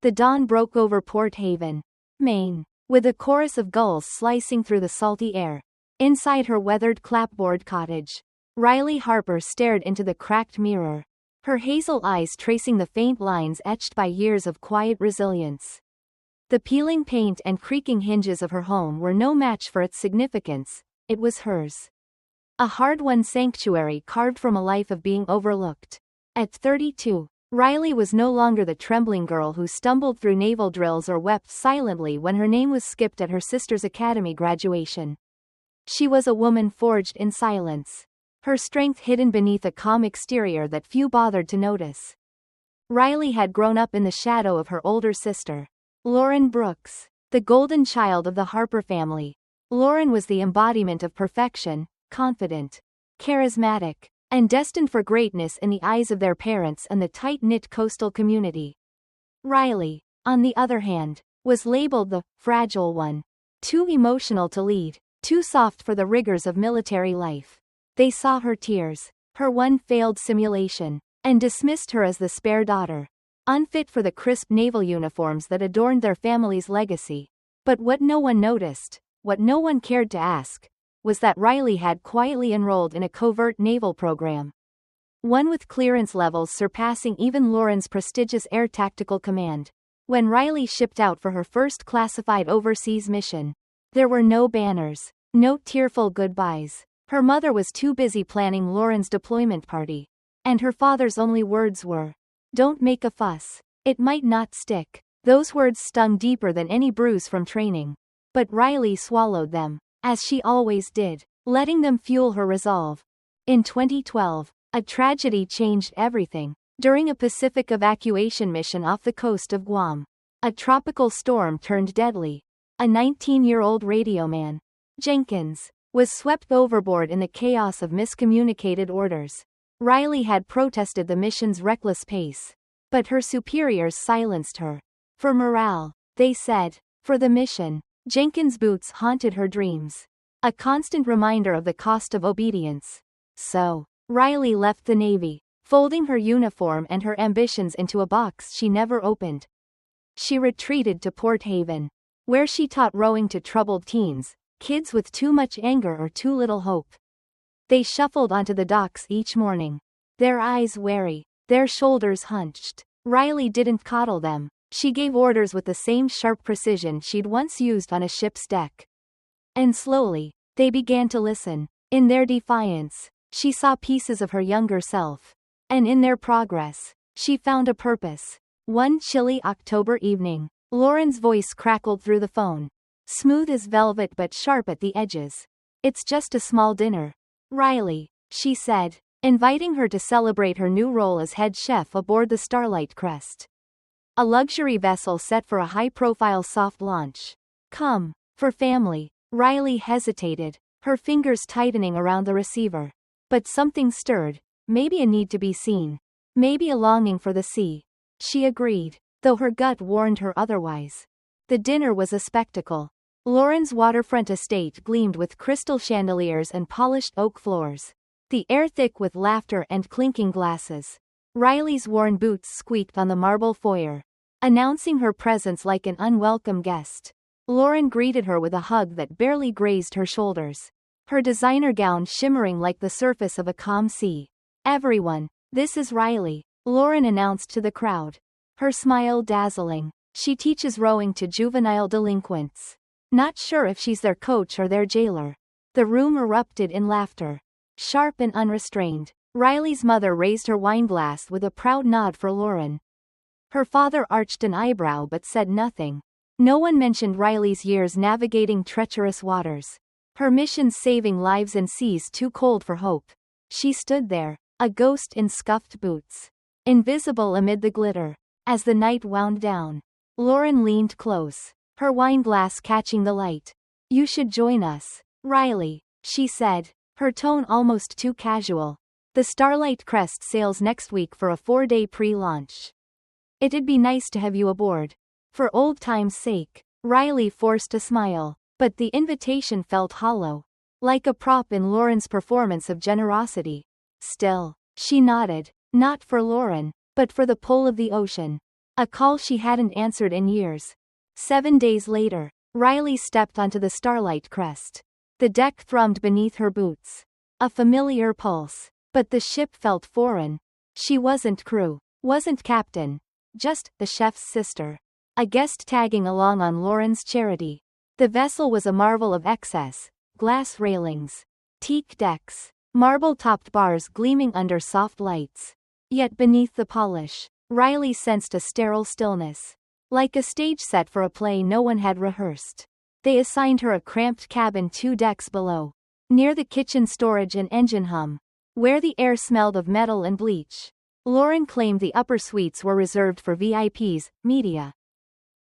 The dawn broke over Port Haven, Maine, with a chorus of gulls slicing through the salty air. Inside her weathered clapboard cottage, Riley Harper stared into the cracked mirror, her hazel eyes tracing the faint lines etched by years of quiet resilience. The peeling paint and creaking hinges of her home were no match for its significance. It was hers. A hard-won sanctuary carved from a life of being overlooked. At 32, Riley was no longer the trembling girl who stumbled through naval drills or wept silently when her name was skipped at her sister's academy graduation. She was a woman forged in silence, her strength hidden beneath a calm exterior that few bothered to notice. Riley had grown up in the shadow of her older sister, Lauren Brooks, the golden child of the Harper family. Lauren was the embodiment of perfection, confident, charismatic, and destined for greatness in the eyes of their parents and the tight-knit coastal community. Riley, on the other hand, was labeled the fragile one, too emotional to lead, too soft for the rigors of military life. They saw her tears, her one failed simulation, and dismissed her as the spare daughter, unfit for the crisp naval uniforms that adorned their family's legacy. But what no one noticed, what no one cared to ask, was that Riley had quietly enrolled in a covert naval program. One with clearance levels surpassing even Lauren's prestigious Air Tactical Command. When Riley shipped out for her first classified overseas mission, there were no banners, no tearful goodbyes. Her mother was too busy planning Lauren's deployment party. And her father's only words were, "Don't make a fuss. It might not stick." Those words stung deeper than any bruise from training. But Riley swallowed them, as she always did, letting them fuel her resolve. In 2012, a tragedy changed everything. During a Pacific evacuation mission off the coast of Guam, a tropical storm turned deadly. A 19-year-old radioman, Jenkins, was swept overboard in the chaos of miscommunicated orders. Riley had protested the mission's reckless pace, but her superiors silenced her. For morale, they said. For the mission, Jenkins' boots haunted her dreams, a constant reminder of the cost of obedience. So, Riley left the Navy, folding her uniform and her ambitions into a box she never opened. She retreated to Port Haven, where she taught rowing to troubled teens, kids with too much anger or too little hope. They shuffled onto the docks each morning, their eyes wary, their shoulders hunched. Riley didn't coddle them. She gave orders with the same sharp precision she'd once used on a ship's deck. And slowly, they began to listen. In their defiance, she saw pieces of her younger self. And in their progress, she found a purpose. One chilly October evening, Lauren's voice crackled through the phone. Smooth as velvet but sharp at the edges. "It's just a small dinner, Riley," she said, inviting her to celebrate her new role as head chef aboard the Starlight Crest, a luxury vessel set for a high-profile soft launch. "Come, for family." Riley hesitated, her fingers tightening around the receiver. But something stirred, maybe a need to be seen, maybe a longing for the sea. She agreed, though her gut warned her otherwise. The dinner was a spectacle. Lauren's waterfront estate gleamed with crystal chandeliers and polished oak floors, the air thick with laughter and clinking glasses. Riley's worn boots squeaked on the marble foyer, announcing her presence like an unwelcome guest. Lauren greeted her with a hug that barely grazed her shoulders, her designer gown shimmering like the surface of a calm sea. "Everyone, this is Riley," Lauren announced to the crowd, her smile dazzling. "She teaches rowing to juvenile delinquents. Not sure if she's their coach or their jailer." The room erupted in laughter, sharp and unrestrained. Riley's mother raised her wineglass with a proud nod for Lauren. Her father arched an eyebrow but said nothing. No one mentioned Riley's years navigating treacherous waters, her missions saving lives in seas too cold for hope. She stood there, a ghost in scuffed boots, invisible amid the glitter. As the night wound down, Lauren leaned close, her wineglass catching the light. "You should join us, Riley," she said, her tone almost too casual. "The Starlight Crest sails next week for a 4-day pre-launch. It'd be nice to have you aboard." For old time's sake, Riley forced a smile, but the invitation felt hollow, like a prop in Lauren's performance of generosity. Still, she nodded, not for Lauren, but for the pull of the ocean. A call she hadn't answered in years. 7 days later, Riley stepped onto the Starlight crest. The deck thrummed beneath her boots. A familiar pulse. But the ship felt foreign. She wasn't crew. Wasn't captain. Just the chef's sister. A guest tagging along on Lauren's charity. The vessel was a marvel of excess. Glass railings. Teak decks. Marble-topped bars gleaming under soft lights. Yet beneath the polish, Riley sensed a sterile stillness. Like a stage set for a play no one had rehearsed. They assigned her a cramped cabin 2 decks below. Near the kitchen storage and engine hum. Where the air smelled of metal and bleach. Lauren claimed the upper suites were reserved for VIPs, media,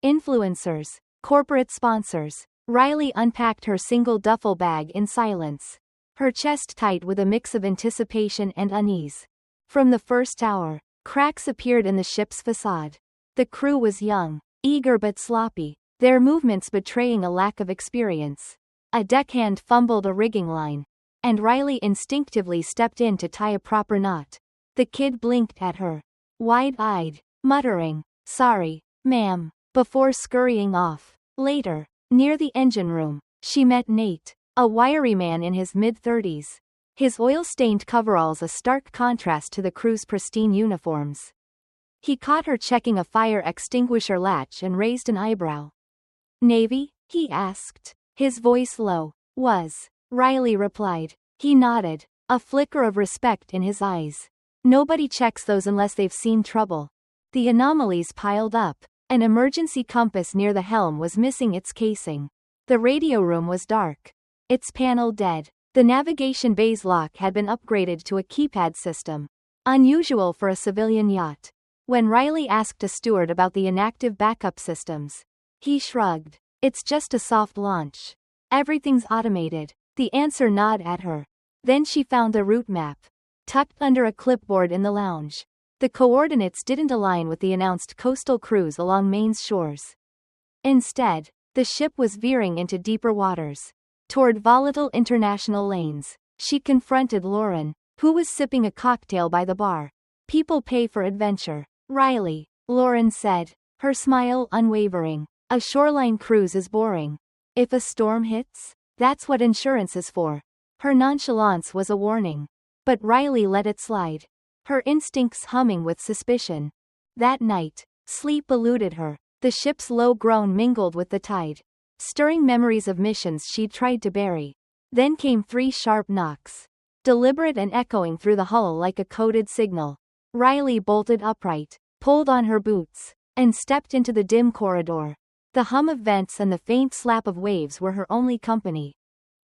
influencers, corporate sponsors. Riley unpacked her single duffel bag in silence. Her chest tight with a mix of anticipation and unease. From the first hour, cracks appeared in the ship's facade. The crew was young, eager but sloppy, their movements betraying a lack of experience. A deckhand fumbled a rigging line, and Riley instinctively stepped in to tie a proper knot. The kid blinked at her, wide-eyed, muttering, "Sorry, ma'am," before scurrying off. Later, near the engine room, she met Nate, a wiry man in his mid-30s. His oil-stained coveralls a stark contrast to the crew's pristine uniforms. He caught her checking a fire extinguisher latch and raised an eyebrow. "Navy?" he asked. His voice low. "Was," Riley replied. He nodded, a flicker of respect in his eyes. Nobody checks those unless they've seen trouble. The anomalies piled up. An emergency compass near the helm was missing its casing. The radio room was dark. Its panel dead. The navigation bay's lock had been upgraded to a keypad system. Unusual for a civilian yacht. When Riley asked a steward about the inactive backup systems, he shrugged. "It's just a soft launch. Everything's automated." The answer gnawed at her. Then she found the route map, tucked under a clipboard in the lounge. The coordinates didn't align with the announced coastal cruise along Maine's shores. Instead, the ship was veering into deeper waters, toward volatile international lanes. She confronted Lauren, who was sipping a cocktail by the bar. "People pay for adventure, Riley," Lauren said, her smile unwavering. "A shoreline cruise is boring. If a storm hits, that's what insurance is for." Her nonchalance was a warning. But Riley let it slide, her instincts humming with suspicion. That night, sleep eluded her. The ship's low groan mingled with the tide, stirring memories of missions she'd tried to bury. Then came 3 sharp knocks, deliberate and echoing through the hull like a coded signal. Riley bolted upright, pulled on her boots, and stepped into the dim corridor. The hum of vents and the faint slap of waves were her only company.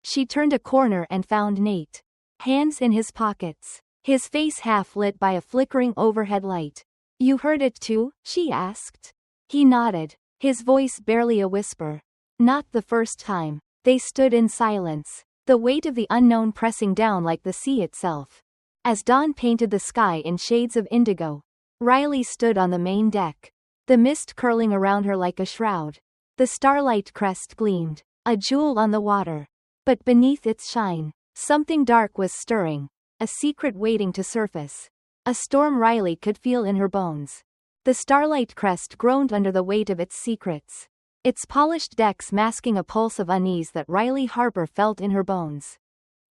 She turned a corner and found Nate, hands in his pockets, his face half lit by a flickering overhead light. "You heard it too?" she asked. He nodded, his voice barely a whisper. Not the first time. They stood in silence, the weight of the unknown pressing down like the sea itself. As dawn painted the sky in shades of indigo, Riley stood on the main deck, the mist curling around her like a shroud. The Starlight crest gleamed, a jewel on the water. But beneath its shine, something dark was stirring, a secret waiting to surface. A storm Riley could feel in her bones. The Starlight crest groaned under the weight of its secrets, its polished decks masking a pulse of unease that Riley Harper felt in her bones.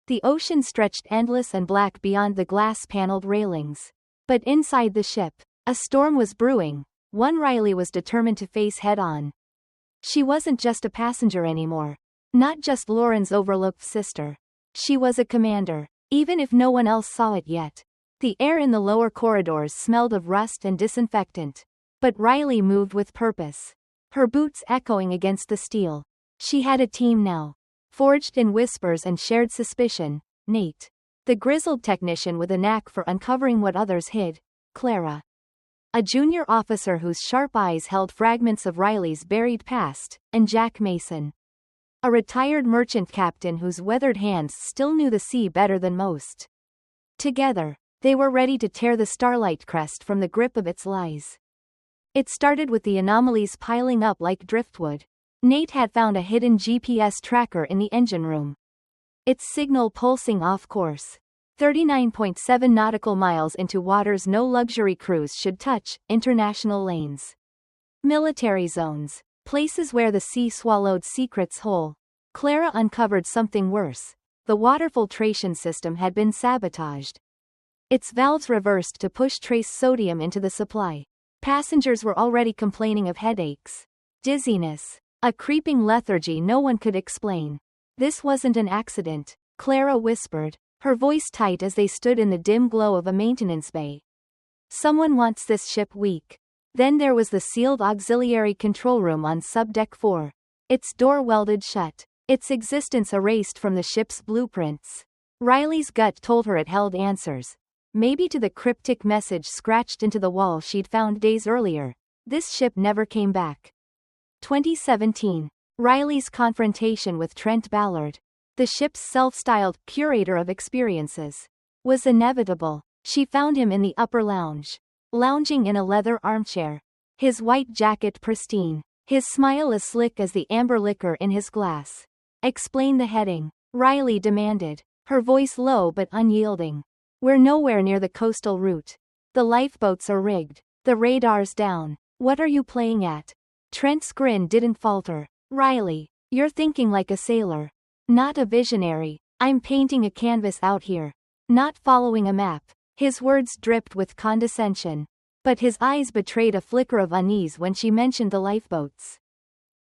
The ocean stretched endless and black beyond the glass-paneled railings. But inside the ship, a storm was brewing, one Riley was determined to face head-on. She wasn't just a passenger anymore. Not just Lauren's overlooked sister. She was a commander, even if no one else saw it yet. The air in the lower corridors smelled of rust and disinfectant. But Riley moved with purpose, her boots echoing against the steel. She had a team now, forged in whispers and shared suspicion. Nate, the grizzled technician with a knack for uncovering what others hid. Clara, a junior officer whose sharp eyes held fragments of Riley's buried past. And Jack Mason, a retired merchant captain whose weathered hands still knew the sea better than most. Together, they were ready to tear the Starlight crest from the grip of its lies. It started with the anomalies piling up like driftwood. Nate had found a hidden GPS tracker in the engine room, its signal pulsing off course. 39.7 nautical miles into waters no luxury cruise should touch, international lanes. Military zones. Places where the sea swallowed secrets whole. Clara uncovered something worse. The water filtration system had been sabotaged. Its valves reversed to push trace sodium into the supply. Passengers were already complaining of headaches, dizziness, a creeping lethargy no one could explain. This wasn't an accident, Clara whispered, her voice tight as they stood in the dim glow of a maintenance bay. Someone wants this ship weak. Then there was the sealed auxiliary control room on subdeck 4. Its door welded shut, its existence erased from the ship's blueprints. Riley's gut told her it held answers. Maybe to the cryptic message scratched into the wall she'd found days earlier. This ship never came back. 2017. Riley's confrontation with Trent Ballard, the ship's self-styled curator of experiences, was inevitable. She found him in the upper lounge, lounging in a leather armchair, his white jacket pristine, his smile as slick as the amber liquor in his glass. Explain the heading, Riley demanded, her voice low but unyielding. We're nowhere near the coastal route. The lifeboats are rigged. The radar's down. What are you playing at? Trent's grin didn't falter. Riley, you're thinking like a sailor. Not a visionary. I'm painting a canvas out here. Not following a map. His words dripped with condescension. But his eyes betrayed a flicker of unease when she mentioned the lifeboats.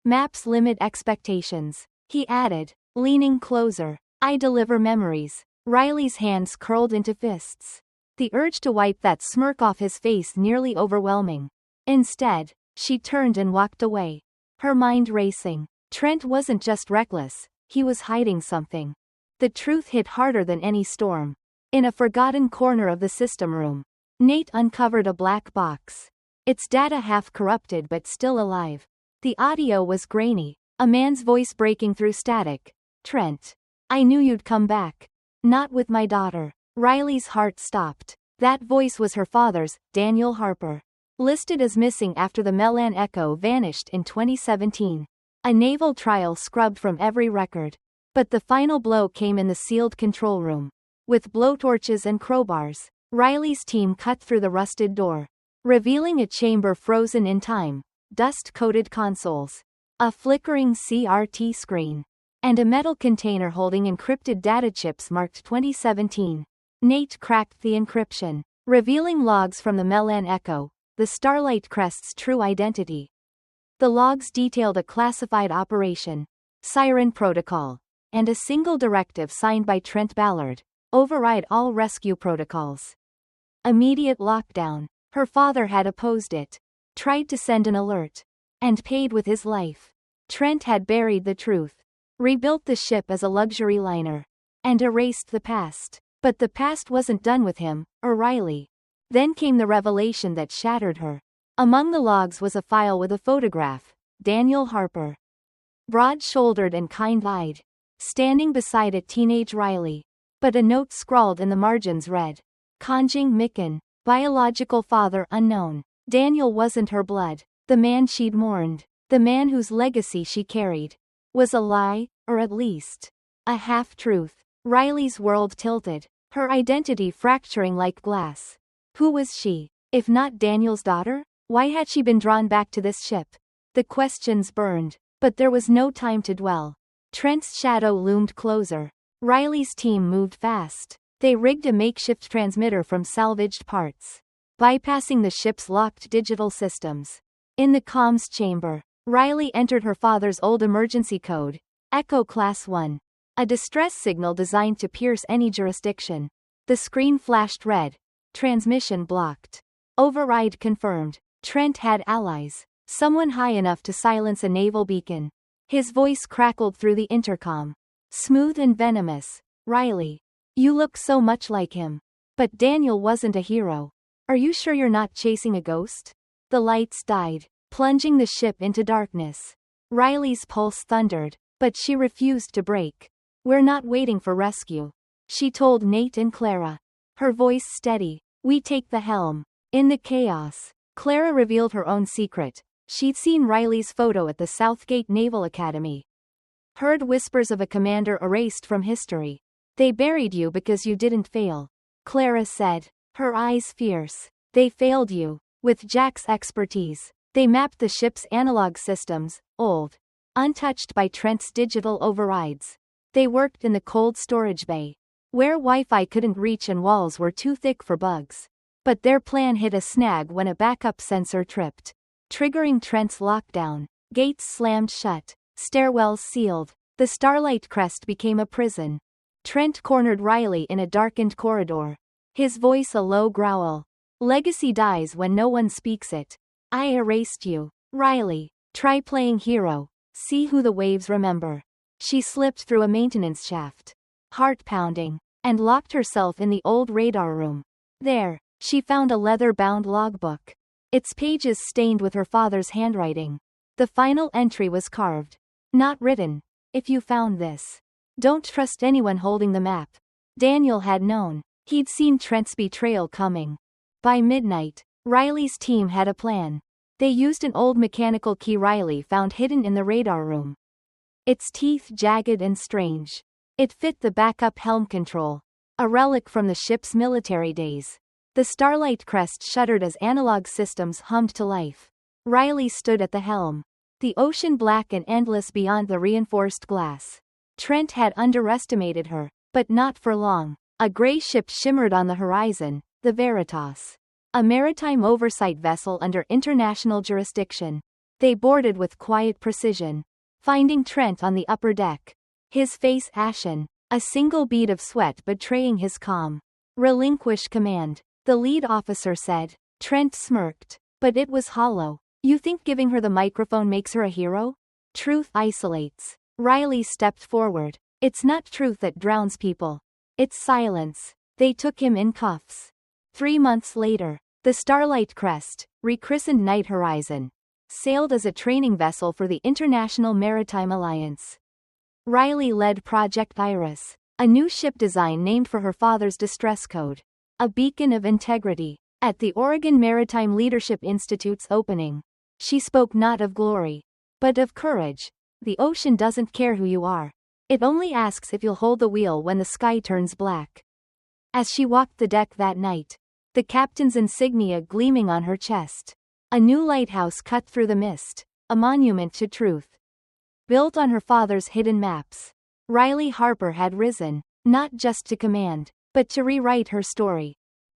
Maps limit expectations, he added, leaning closer. I deliver memories. Riley's hands curled into fists. The urge to wipe that smirk off his face nearly overwhelming. Instead, she turned and walked away, her mind racing. Trent wasn't just reckless, he was hiding something. The truth hit harder than any storm. In a forgotten corner of the system room, Nate uncovered a black box. Its data half corrupted but still alive. The audio was grainy, a man's voice breaking through static. Trent. I knew you'd come back. Not with my daughter. Riley's heart stopped. That voice was her father's, Daniel Harper. Listed as missing after the Melan Echo vanished in 2017. A naval trial scrubbed from every record. But the final blow came in the sealed control room. With blowtorches and crowbars, Riley's team cut through the rusted door, revealing a chamber frozen in time, dust-coated consoles, a flickering CRT screen, and a metal container holding encrypted data chips marked 2017. Nate cracked the encryption, revealing logs from the Melan Echo, the Starlight Crest's true identity. The logs detailed a classified operation, Siren Protocol, and a single directive signed by Trent Ballard: override all rescue protocols. Immediate lockdown. Her father had opposed it, tried to send an alert, and paid with his life. Trent had buried the truth, rebuilt the ship as a luxury liner, and erased the past. But the past wasn't done with him, or Riley. Then came the revelation that shattered her. Among the logs was a file with a photograph, Daniel Harper. Broad-shouldered and kind-eyed, standing beside a teenage Riley. But a note scrawled in the margins read, Conjing Micken, biological father unknown. Daniel wasn't her blood. The man she'd mourned, the man whose legacy she carried, was a lie, or at least a half-truth. Riley's world tilted, her identity fracturing like glass. Who was she? If not Daniel's daughter? Why had she been drawn back to this ship? The questions burned, but there was no time to dwell. Trent's shadow loomed closer. Riley's team moved fast. They rigged a makeshift transmitter from salvaged parts, bypassing the ship's locked digital systems. In the comms chamber, Riley entered her father's old emergency code, Echo Class 1, a distress signal designed to pierce any jurisdiction. The screen flashed red. Transmission blocked. Override confirmed. Trent had allies. Someone high enough to silence a naval beacon. His voice crackled through the intercom, smooth and venomous. Riley, you look so much like him. But Daniel wasn't a hero. Are you sure you're not chasing a ghost? The lights died, plunging the ship into darkness. Riley's pulse thundered, but she refused to break. We're not waiting for rescue, she told Nate and Clara, her voice steady. We take the helm. In the chaos, Clara revealed her own secret. She'd seen Riley's photo at the Southgate Naval Academy. Heard whispers of a commander erased from history. They buried you because you didn't fail, Clara said, her eyes fierce. They failed you. With Jack's expertise, They mapped the ship's analog systems, old, untouched by Trent's digital overrides. They worked in the cold storage bay, where Wi-Fi couldn't reach and walls were too thick for bugs. But their plan hit a snag when a backup sensor tripped, triggering Trent's lockdown. Gates slammed shut, stairwells sealed. The Starlight Crest became a prison. Trent cornered Riley in a darkened corridor, his voice a low growl. Legacy dies when no one speaks it. I erased you, Riley. Try playing hero. See who the waves remember. She slipped through a maintenance shaft, heart pounding, and locked herself in the old radar room. There, she found a leather-bound logbook, its pages stained with her father's handwriting. The final entry was carved, not written. If you found this, don't trust anyone holding the map. Daniel had known. He'd seen Trent's betrayal coming. By midnight, Riley's team had a plan. They used an old mechanical key Riley found hidden in the radar room. Its teeth jagged and strange. It fit the backup helm control, a relic from the ship's military days. The Starlight Crest shuddered as analog systems hummed to life. Riley stood at the helm, the ocean black and endless beyond the reinforced glass. Trent had underestimated her, but not for long. A gray ship shimmered on the horizon, the Veritas, a maritime oversight vessel under international jurisdiction. They boarded with quiet precision, finding Trent on the upper deck, his face ashen, a single bead of sweat betraying his calm. Relinquish command, the lead officer said. Trent smirked, but it was hollow. You think giving her the microphone makes her a hero? Truth isolates. Riley stepped forward. It's not truth that drowns people. It's silence. They took him in cuffs. 3 months later, the Starlight Crest, rechristened Night Horizon, sailed as a training vessel for the International Maritime Alliance. Riley led Project Iris, a new ship design named for her father's distress code, a beacon of integrity. At the Oregon Maritime Leadership Institute's opening, she spoke not of glory, but of courage. The ocean doesn't care who you are. It only asks if you'll hold the wheel when the sky turns black. As she walked the deck that night, the captain's insignia gleaming on her chest, a new lighthouse cut through the mist, a monument to truth. Built on her father's hidden maps, Riley Harper had risen, not just to command, but to rewrite her story.